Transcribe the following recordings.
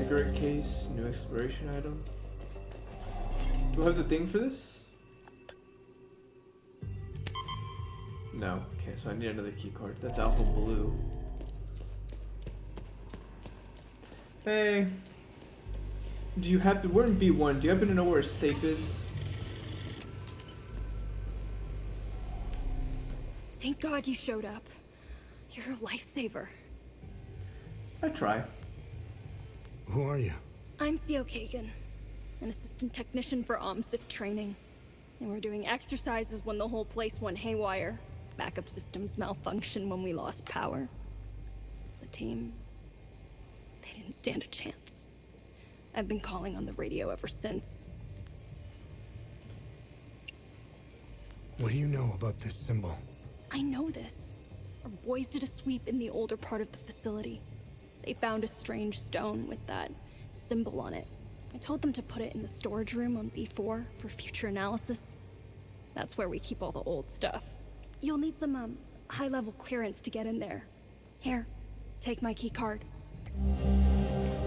cigarette case, new exploration item. Do I have the thing for this? No. Okay, so I need another key card. That's Alpha Blue. Hey. Do you happen, we're in B1, do you happen to know where a safe is? Thank God you showed up. You're a lifesaver. I try. Who are you? I'm CO Kagan, an assistant technician for OMSIF training. And we're doing exercises when the whole place went haywire. Backup systems malfunctioned when we lost power. The team, they didn't stand a chance. I've been calling on the radio ever since. What do you know about this symbol? I know this. Our boys did a sweep in the older part of the facility. They found a strange stone with that symbol on it. I told them to put it in the storage room on B4 for future analysis. That's where we keep all the old stuff. You'll need some, high-level clearance to get in there. Here, take my key card.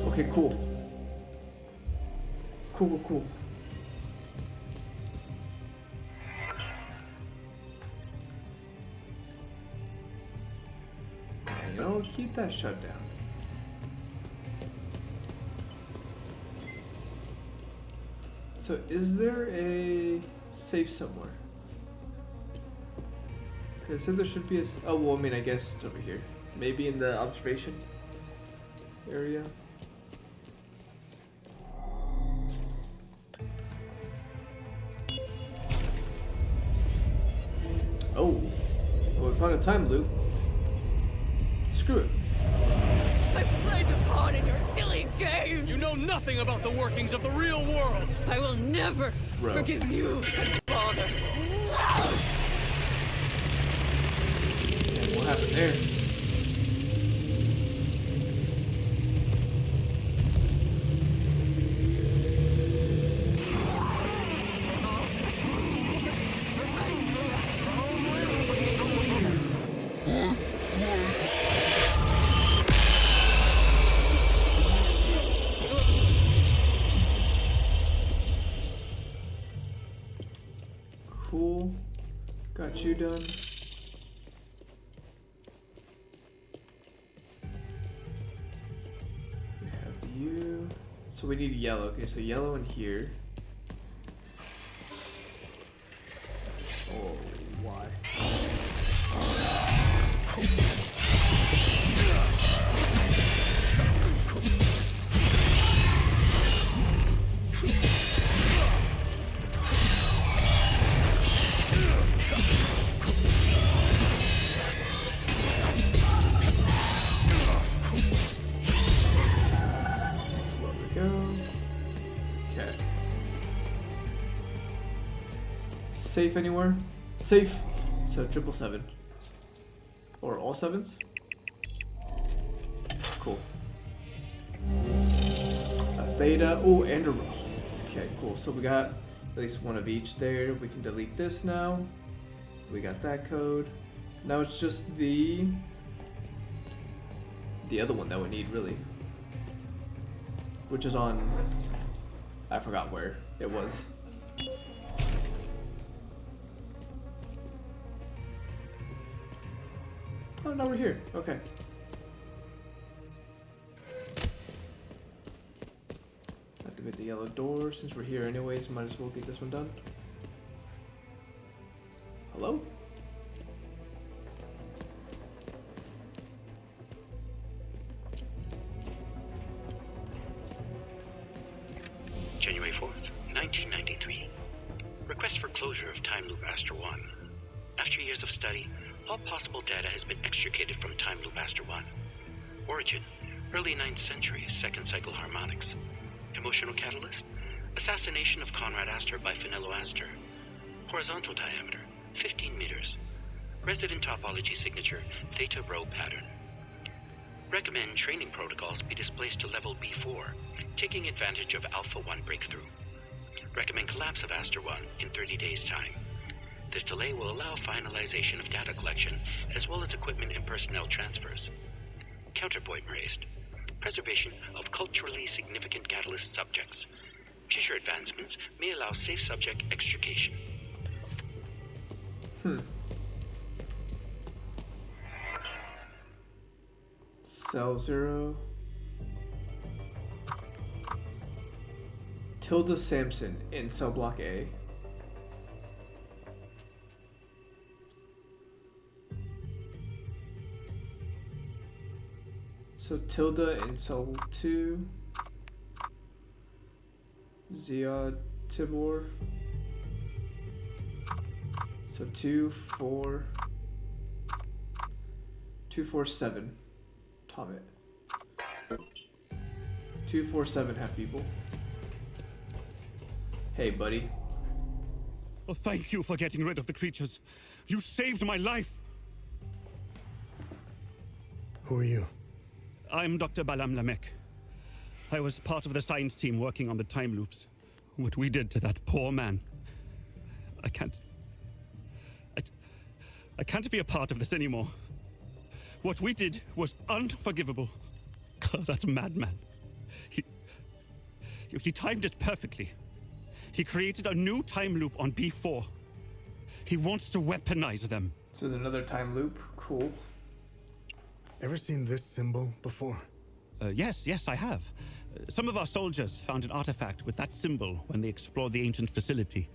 Okay, cool. Cool. You know, keep that shut down. So, is there a safe somewhere? Because I said there should be a... Oh, well, I mean, I guess it's over here. Maybe in the observation area. Oh. Well, we found a time loop. Screw it. I've played the pawn in your silly game! You know nothing about the workings of the real world! I will never forgive you, father! What happened there? Cool. Got you done. We have you. So we need yellow. Okay, so yellow in here. Oh, why? Safe anywhere? Safe. So 777. Or all sevens? Cool. A theta. Oh, and a... Okay, cool. So we got at least one of each there. We can delete this now. We got that code. Now it's just the other one that we need, really. Which is on... I forgot where it was. Oh, no, we're here. Okay. Activate the yellow door. Since we're here anyways, might as well get this one done. Hello? January 4th, 1993. Request for closure of Time Loop Aster 1. After years of study, all possible data has been extricated from Time Loop Aster 1. Origin, early 9th century, second cycle harmonics. Emotional catalyst, assassination of Conrad Astor by Finello Astor. Horizontal diameter, 15 meters. Resident topology signature, theta rho pattern. Recommend training protocols be displaced to level B4, taking advantage of Alpha 1 breakthrough. Recommend collapse of Astor 1 in 30 days' time. This delay will allow finalization of data collection, as well as equipment and personnel transfers. Counterpoint raised. preservation of culturally significant catalyst subjects. Future advancements may allow safe subject extrication. Cell 0. Tilda Sampson in cell block A. So Tilda in cell 2. Zia Tibor. So 247. Tomit. 247 have people. Hey, buddy. Oh, thank you for getting rid of the creatures. You saved my life. Who are you? I'm Dr. Balam Lamek. I was part of the science team working on the time loops. What we did to that poor man. I can't be a part of this anymore. What we did was unforgivable. God, that madman. He timed it perfectly. He created a new time loop on B4. He wants to weaponize them. So there's another time loop. Cool. Ever seen this symbol before? Yes, I have. Some of our soldiers found an artifact with that symbol when they explored the ancient facility.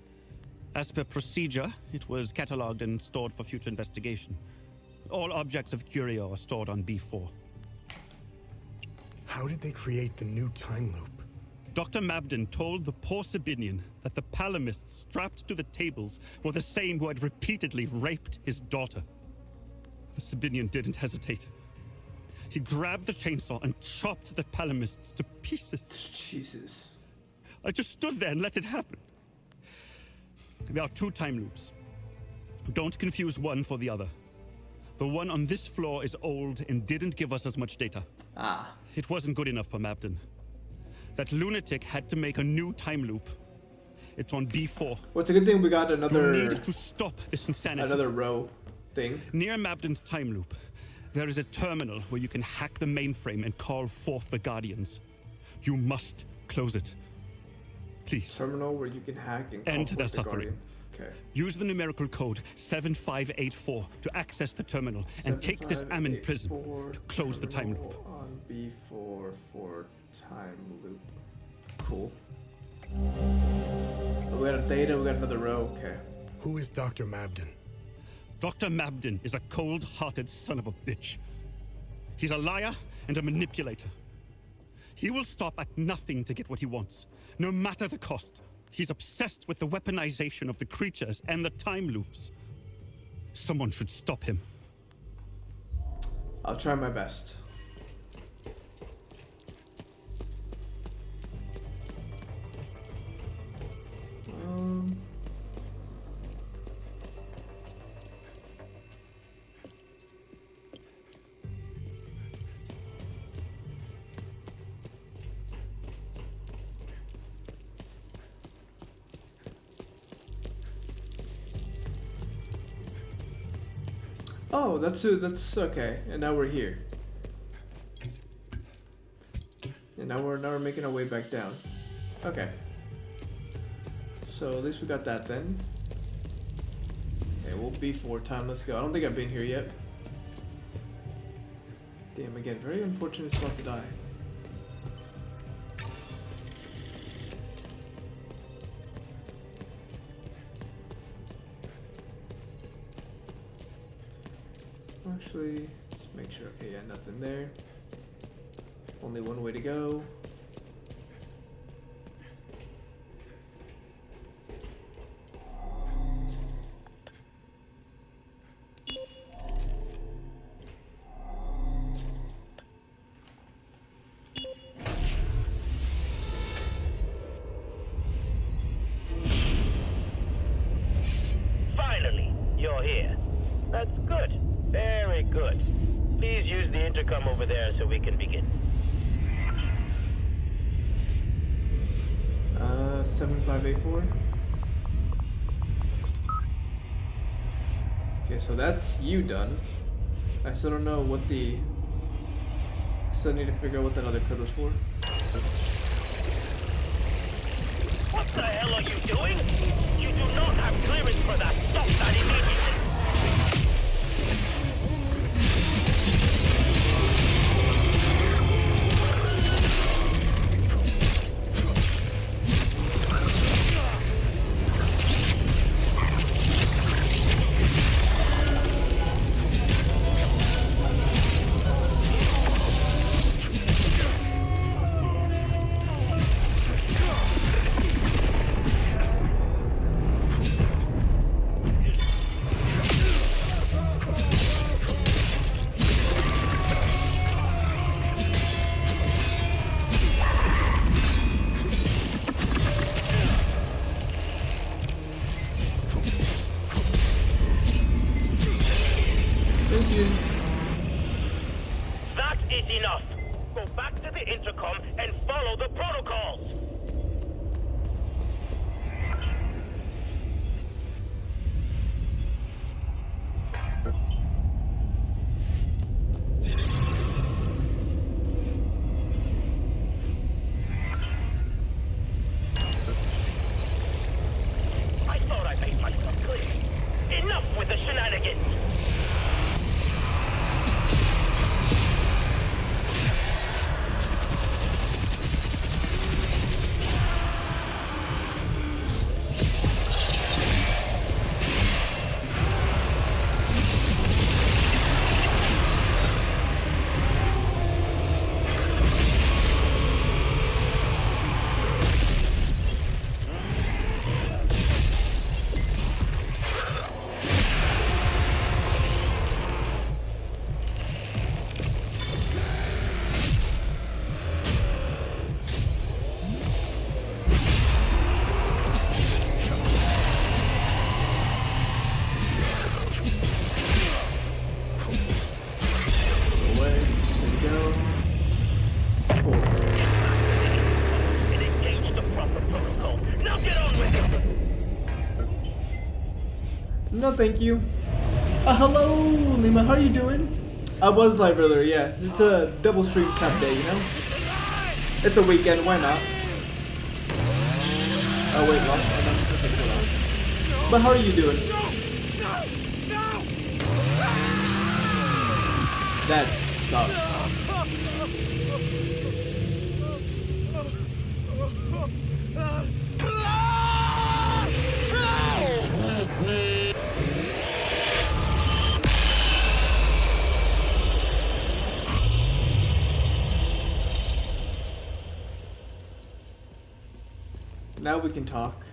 As per procedure, it was catalogued and stored for future investigation. All objects of curio are stored on B4. How did they create the new time loop? Dr. Mabden told the poor Sabinian that the palamists strapped to the tables were the same who had repeatedly raped his daughter. The Sabinian didn't hesitate. He grabbed the chainsaw and chopped the palamists to pieces. Jesus. I just stood there and let it happen. There are two time loops. Don't confuse one for the other. The one on this floor is old and didn't give us as much data. Ah. It wasn't good enough for Mabden. That lunatic had to make a new time loop. It's on B4. Well, it's a good thing we got another... You need to stop this insanity. Another row thing. Near Mabden's time loop, there is a terminal where you can hack the mainframe and call forth the Guardians. You must close it. Please. Terminal where you can hack and call End forth their the suffering. Guardian. Okay. Use the numerical code 7584 to access the terminal and take this Ammon prison to close the time loop. On B4 for time loop. Cool. Oh, we got a data, we got another row. Okay. Who is Dr. Mabden? Dr. Mabden is a cold-hearted son of a bitch. He's a liar and a manipulator. He will stop at nothing to get what he wants, no matter the cost. He's obsessed with the weaponization of the creatures and the time loops. Someone should stop him. I'll try my best. Oh, that's okay. And now we're here. And now we're making our way back down. Okay. So at least we got that then. Okay, we'll B4 time. Let's go. I don't think I've been here yet. Damn, again, very unfortunate spot to die. Actually, let's make sure. Okay, yeah, nothing there. Only one way to go. Finally, you're here. That's good. Very good. Please use the intercom over there so we can begin. 7584. Okay, so that's you done. I still don't know what the So I need to figure out what that other code was for. What the hell are you doing? You do not have clearance for that. Stop that immediately. That is enough. Go back to the intercom and follow the protocols. I thought I made myself clear. Enough with the shenanigans. No, thank you. Hello, Lima. How are you doing? I was live earlier. Yeah, it's a double stream tap day. You know, it's a weekend. Why not? Oh wait, long. But how are you doing? That sucks. Now we can talk.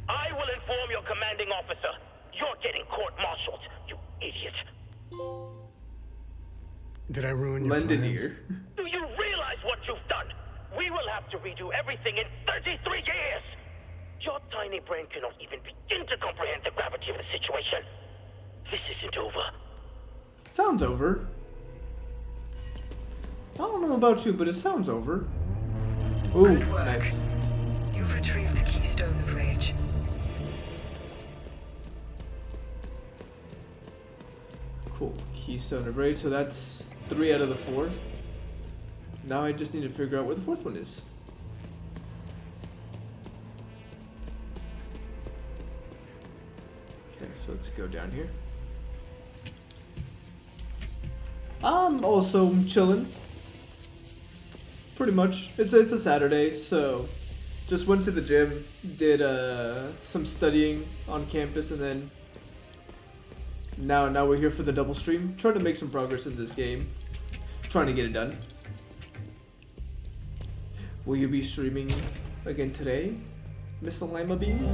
I will inform your commanding officer. You're getting court-martialed, you idiot. Did I ruin your plans? Lendenir. Do you realize what you've done? We will have to redo everything in 33 years. Your tiny brain cannot even begin to comprehend the gravity of the situation. This isn't over. Sounds over. I don't know about you, but it sounds over. Ooh, Good work. nice. You've retrieved the keystone of rage. Cool. Keystone of Rage, so that's 3 out of the 4. Now I just need to figure out where the 4th one is. Okay, so let's go down here. I'm also chilling. Pretty much. It's a Saturday, so just went to the gym, did some studying on campus, and then now we're here for the double stream. Trying to make some progress in this game. Trying to get it done. Will you be streaming again today, Mr. Lima Bean?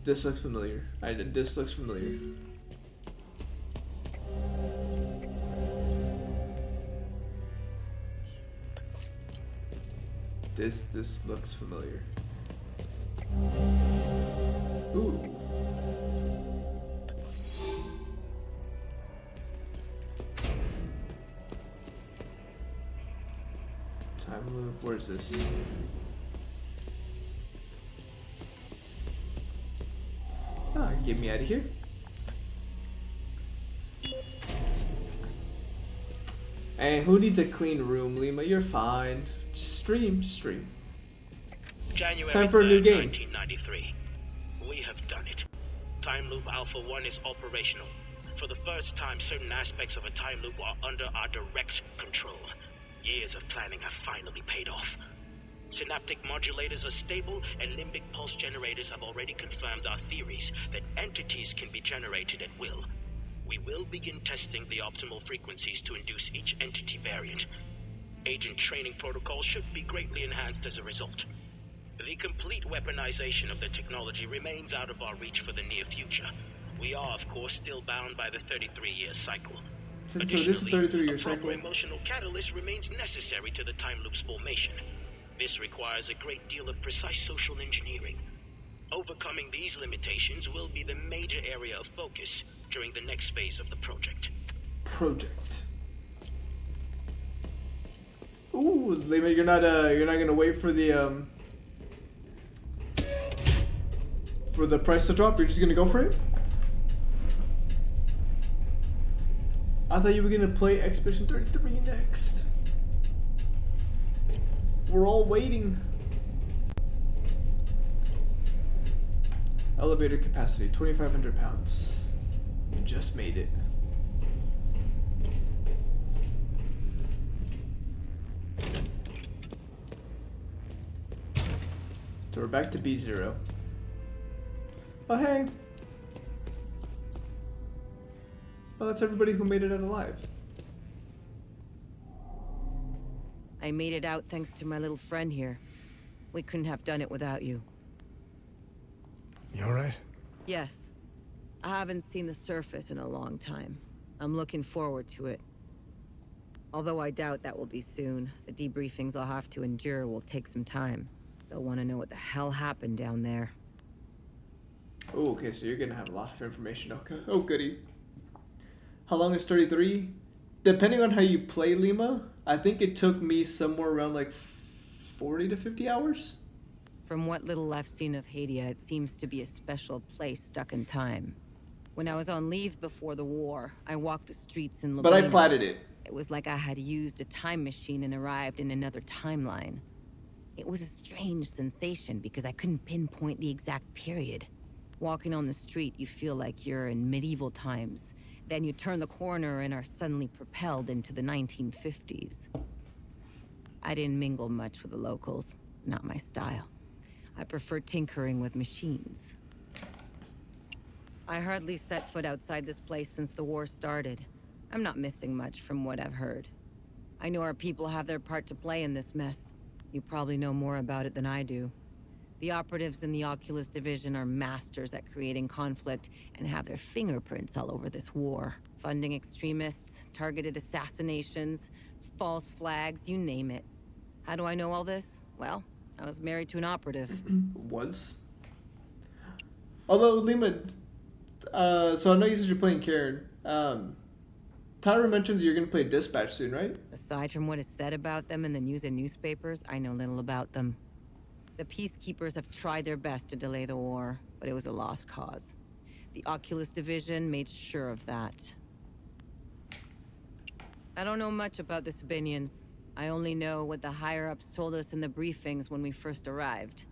This looks familiar. This looks familiar. This looks familiar. Ooh. Time loop, where is this? Ah, get me out of here. Hey, who needs a clean room, Lima? You're fine. Just stream, just stream. January Time for a new 3rd, game. 1993. We have done it. Time Loop Alpha 1 is operational. For the first time, certain aspects of a time loop are under our direct control. Years of planning have finally paid off. Synaptic modulators are stable, and limbic pulse generators have already confirmed our theories that entities can be generated at will. We will begin testing the optimal frequencies to induce each entity variant. Agent training protocols should be greatly enhanced as a result. The complete weaponization of the technology remains out of our reach for the near future. We are, of course, still bound by the 33-year cycle. So this is 33-year a proper cycle. emotional catalyst remains necessary to the time loop's formation. This requires a great deal of precise social engineering. Overcoming these limitations will be the major area of focus during the next phase of the project. Ooh, Lima, you're not gonna wait for the price to drop. You're just gonna go for it. I thought you were gonna play Expedition 33 next. We're all waiting. Elevator capacity 2,500 pounds. Just made it. So we're back to B0. Oh hey! Well, that's everybody who made it out alive. I made it out thanks to my little friend here. We couldn't have done it without you. You alright? Yes. I haven't seen the surface in a long time. I'm looking forward to it. Although I doubt that will be soon. The debriefings I'll have to endure will take some time. They'll want to know what the hell happened down there. Oh, okay, so you're gonna have a lot of information. Okay. Oh, goody. How long is 33? Depending on how you play Lima, I think it took me somewhere around like 40 to 50 hours. From what little I've seen of Hadea, it seems to be a special place stuck in time. When I was on leave before the war, I walked the streets in Lubina. But I platted it. It was like I had used a time machine and arrived in another timeline. It was a strange sensation because I couldn't pinpoint the exact period. Walking on the street, you feel like you're in medieval times. Then you turn the corner and are suddenly propelled into the 1950s. I didn't mingle much with the locals. Not my style. I prefer tinkering with machines. I hardly set foot outside this place since the war started. I'm not missing much from what I've heard. I know our people have their part to play in this mess. You probably know more about it than I do. The operatives in the Oculus division are masters at creating conflict and have their fingerprints all over this war. Funding extremists, targeted assassinations, false flags, you name it. How do I know all this? Well, I was married to an operative. Was? Although, Lima, so I know you said you're playing Karen. Tyra mentioned that you're going to play Dispatch soon, right? Aside from what is said about them in the news and newspapers, I know little about them. The Peacekeepers have tried their best to delay the war, but it was a lost cause. The Oculus division made sure of that. I don't know much about the Sabinians. I only know what the higher-ups told us in the briefings when we first arrived.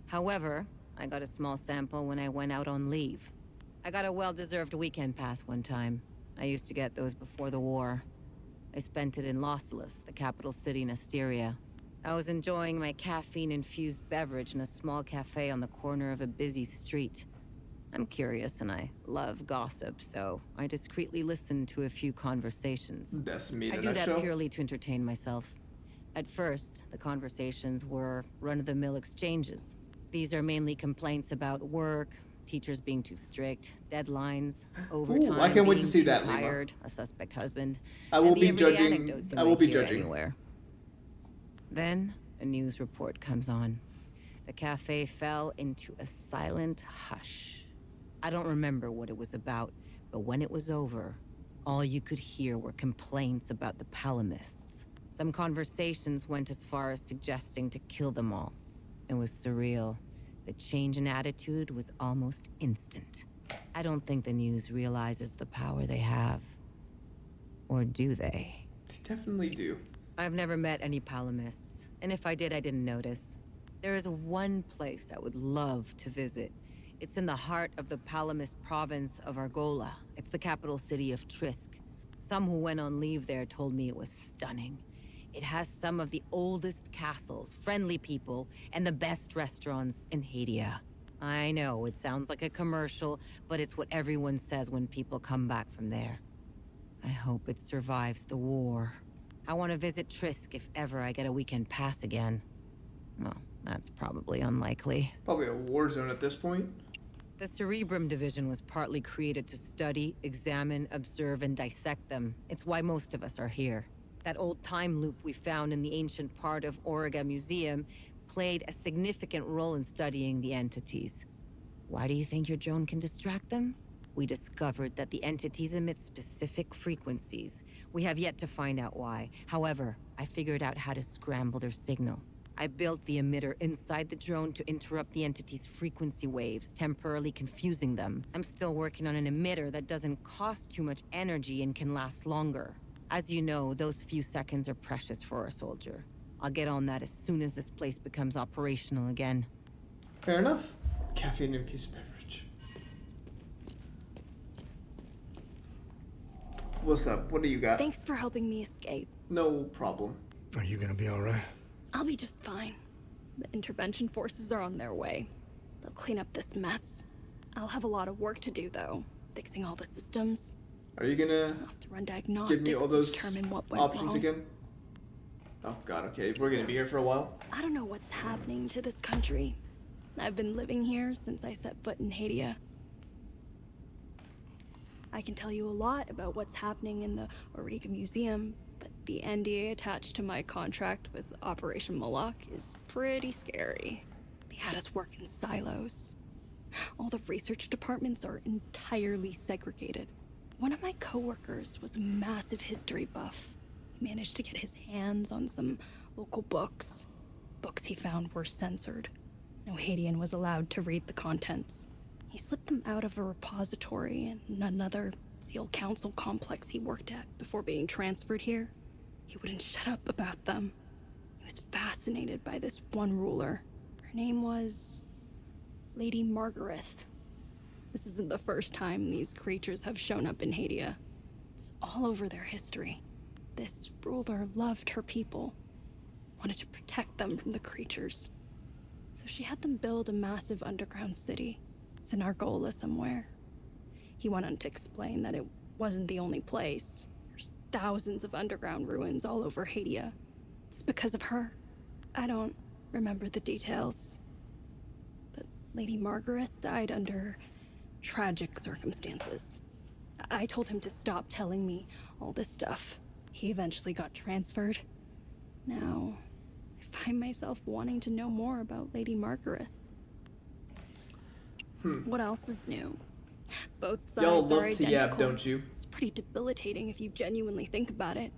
However, I got a small sample when I went out on leave. I got a well-deserved weekend pass one time. I used to get those before the war. I spent it in Lausalus, the capital city in Asteria. I was enjoying my caffeine-infused beverage in a small cafe on the corner of a busy street. I'm curious and I love gossip, so I discreetly listened to a few conversations. That's me in I a do that nutshell. purely to entertain myself. At first, the conversations were run-of-the-mill exchanges. These are mainly complaints about work, teachers being too strict, deadlines, overtime, I can't wait to being see too that, Lima. tired, a suspect husband. I will and the be everyday judging. anecdotes you I will might be hear judging. anywhere. Then, a news report comes on. The cafe fell into a silent hush. I don't remember what it was about, but when it was over, all you could hear were complaints about the Palamists. Some conversations went as far as suggesting to kill them all. It was surreal. The change in attitude was almost instant. I don't think the news realizes the power they have. Or do they? definitely do. I've never met any Palamists, and if I did, I didn't notice. There is one place I would love to visit. It's in the heart of the Palamist province of Argola. It's the capital city of Trisk. Some who went on leave there told me it was stunning. It has some of the oldest castles, friendly people, and the best restaurants in Hadea. I know, it sounds like a commercial, but it's what everyone says when people come back from there. I hope it survives the war. I want to visit Trisk if ever I get a weekend pass again. Well, that's probably unlikely. Probably a war zone at this point. The Cerebrum Division was partly created to study, examine, observe, and dissect them. It's why most of us are here. That old time loop we found in the ancient part of AURIGA Museum played a significant role in studying the entities. Why do you think your drone can distract them? We discovered that the entities emit specific frequencies. We have yet to find out why. However, I figured out how to scramble their signal. I built the emitter inside the drone to interrupt the entity's frequency waves, temporarily confusing them. I'm still working on an emitter that doesn't cost too much energy and can last longer. As you know, those few seconds are precious for a soldier. I'll get on that as soon as this place becomes operational again. Fair enough. Caffeine-infused beverage. What's up? What do you got? Thanks for helping me escape. No problem. Are you gonna be alright? I'll be just fine. The intervention forces are on their way. They'll clean up this mess. I'll have a lot of work to do, though. Fixing all the systems. Are you gonna I'll have to run diagnostics give me all to those determine what went options wrong. again? Oh god, okay. We're gonna be here for a while. I don't know what's happening to this country. I've been living here since I set foot in Hadea. I can tell you a lot about what's happening in the AURIGA Museum, but the NDA attached to my contract with Operation Moloch is pretty scary. They had us work in silos. All the research departments are entirely segregated. One of my coworkers was a massive history buff. He managed to get his hands on some local books. Books he found were censored. No Hadean was allowed to read the contents. He slipped them out of a repository in another SEAL Council complex he worked at before being transferred here. He wouldn't shut up about them. He was fascinated by this one ruler. Her name was Lady Margaret. This isn't the first time these creatures have shown up in Hadea. It's all over their history. This ruler loved her people, wanted to protect them from the creatures. So she had them build a massive underground city. It's in Argola somewhere. He went on to explain that it wasn't the only place. There's thousands of underground ruins all over Hadea. It's because of her. I don't remember the details. But Lady Margaret died under tragic circumstances. I told him to stop telling me all this stuff. He eventually got transferred. Now, I find myself wanting to know more about Lady Margaret. What else is new? Both sides Y'all are love identical. to yap, don't you? It's pretty debilitating if you genuinely think about it.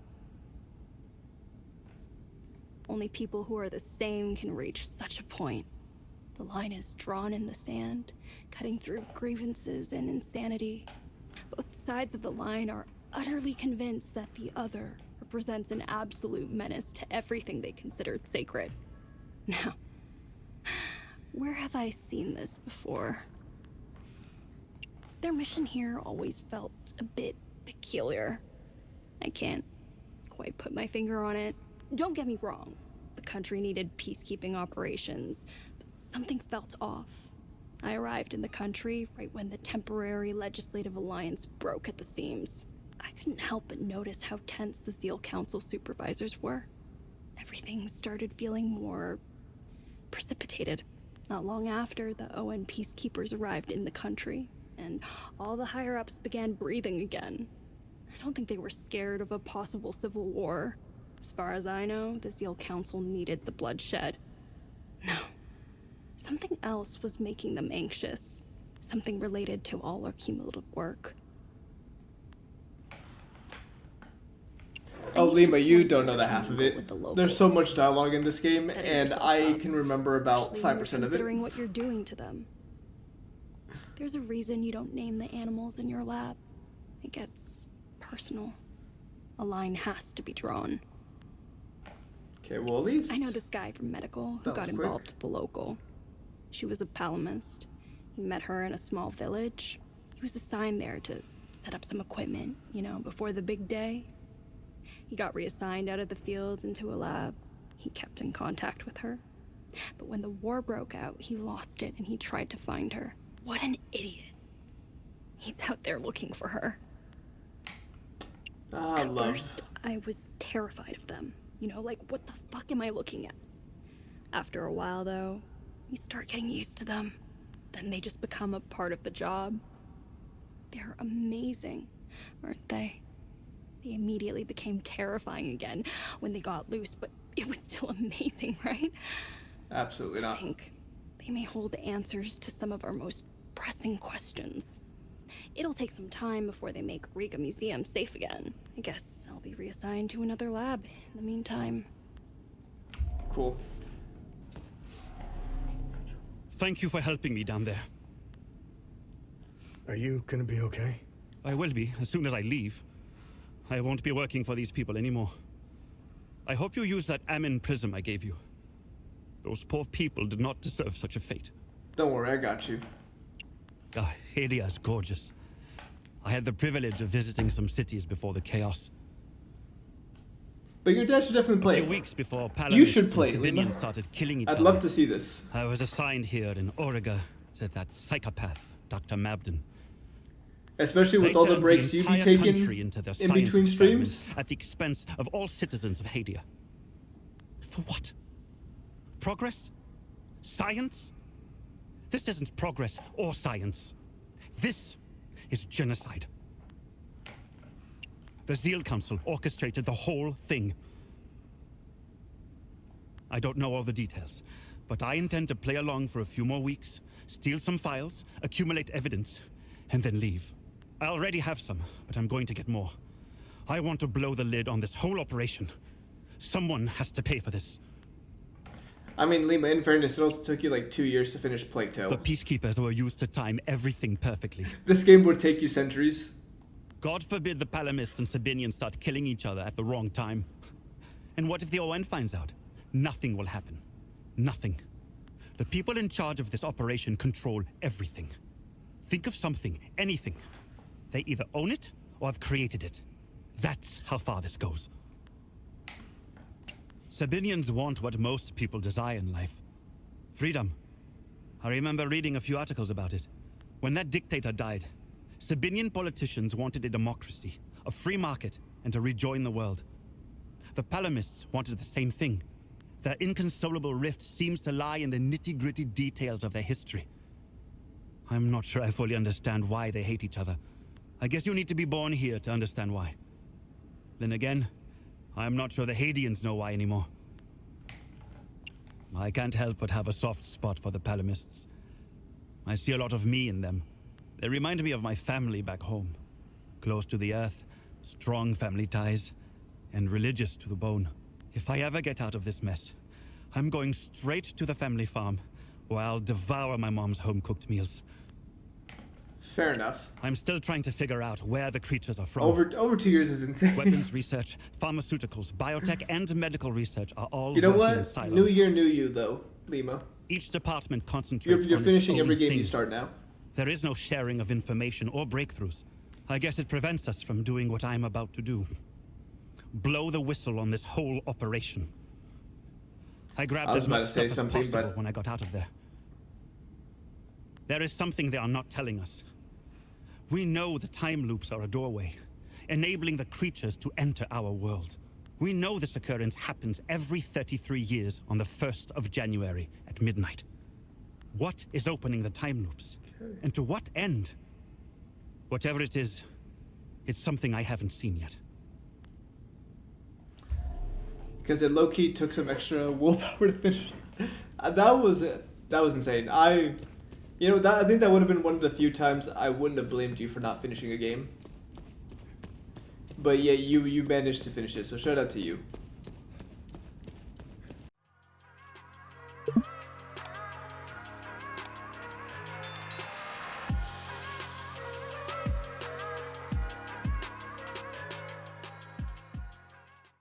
Only people who are the same can reach such a point. The line is drawn in the sand, cutting through grievances and insanity. Both sides of the line are utterly convinced that the other represents an absolute menace to everything they considered sacred. Now, where have I seen this before? Their mission here always felt a bit peculiar. I can't quite put my finger on it. Don't get me wrong. The country needed peacekeeping operations, but something felt off. I arrived in the country right when the temporary legislative alliance broke at the seams. I couldn't help but notice how tense the SEAL Council supervisors were. Everything started feeling more precipitated. Not long after, the ON Peacekeepers arrived in the country, and all the higher-ups began breathing again. I don't think they were scared of a possible civil war. As far as I know, the SEAL Council needed the bloodshed. No. Something else was making them anxious. Something related to all our cumulative work. Oh, Lima, you don't know the half of it. There's so much dialogue in this game, and I can remember about 5% of it. Considering what you're doing to them. There's a reason you don't name the animals in your lab. It gets personal. A line has to be drawn. Okay, well, at least I know this guy from medical who got involved with the local. She was a palamist. He met her in a small village. He was assigned there to set up some equipment, you know, before the big day. He got reassigned out of the fields into a lab. He kept in contact with her. But when the war broke out, he lost it and he tried to find her. What an idiot. He's out there looking for her. At first, I was terrified of them. You know, like, what the fuck am I looking at? After a while, though, you start getting used to them. Then they just become a part of the job. They're amazing, aren't they? They immediately became terrifying again when they got loose, but it was still amazing, right? Absolutely not. I think they may hold answers to some of our most pressing questions. It'll take some time before they make Auriga Museum safe again. I guess I'll be reassigned to another lab in the meantime. Cool. Thank you for helping me down there. Are you gonna be okay? I will be, as soon as I leave. I won't be working for these people anymore. I hope you use that Amin prism I gave you. Those poor people did not deserve such a fate. Don't worry, I got you. Ah, Hadea is gorgeous. I had the privilege of visiting some cities before the chaos. But your dad should definitely play. A few weeks before You should Palamists play, and Lima. civilians started killing each I'd other. love to see this. I was assigned here in AURIGA to that psychopath, Dr. Mabden. Especially with They all the turned breaks you'd be entire taking country into their in science between experiment streams. at the expense of all citizens of Hadea. For what? Progress? Science? This isn't progress or science. This is genocide. The Zeal Council orchestrated the whole thing. I don't know all the details, but I intend to play along for a few more weeks, steal some files, accumulate evidence, and then leave. I already have some, but I'm going to get more. I want to blow the lid on this whole operation. Someone has to pay for this. I mean, Lima, in fairness, it also took you like 2 years to finish Plague Tale. The Peacekeepers were used to time everything perfectly. This game would take you centuries. God forbid the Palamists and Sabinians start killing each other at the wrong time. And what if the ON finds out? Nothing will happen. Nothing. The people in charge of this operation control everything. Think of something, anything. They either own it or have created it. That's how far this goes. Sabinians want what most people desire in life. Freedom. I remember reading a few articles about it. When that dictator died, Sabinian politicians wanted a democracy, a free market, and to rejoin the world. The Palamists wanted the same thing. Their inconsolable rift seems to lie in the nitty-gritty details of their history. I'm not sure I fully understand why they hate each other. I guess you need to be born here to understand why. Then again, I'm not sure the Hadeans know why anymore. I can't help but have a soft spot for the Palamists. I see a lot of me in them. They remind me of my family back home. Close to the earth, strong family ties, and religious to the bone. If I ever get out of this mess, I'm going straight to the family farm, where I'll devour my mom's home-cooked meals. Fair enough. I'm still trying to figure out where the creatures are from. Over 2 years is insane. Weapons research, pharmaceuticals, biotech, and medical research are all You know working in what? silos. New year, new you, though, Lima. Each department concentrates You're on finishing its own every game thing. you start now. There is no sharing of information or breakthroughs. I guess it prevents us from doing what I'm about to do. Blow the whistle on this whole operation. I grabbed I was as about much to say stuff as something, possible but when I got out of there. There is something they are not telling us. We know the time loops are a doorway, enabling the creatures to enter our world. We know this occurrence happens every 33 years on the 1st of January at midnight. What is opening the time loops? Okay. And to what end? Whatever it is, it's something I haven't seen yet. Because it low-key took some extra willpower to finish. That was it. That was insane. I think that would have been one of the few times I wouldn't have blamed you for not finishing a game. But yeah, you managed to finish it, so shout out to you.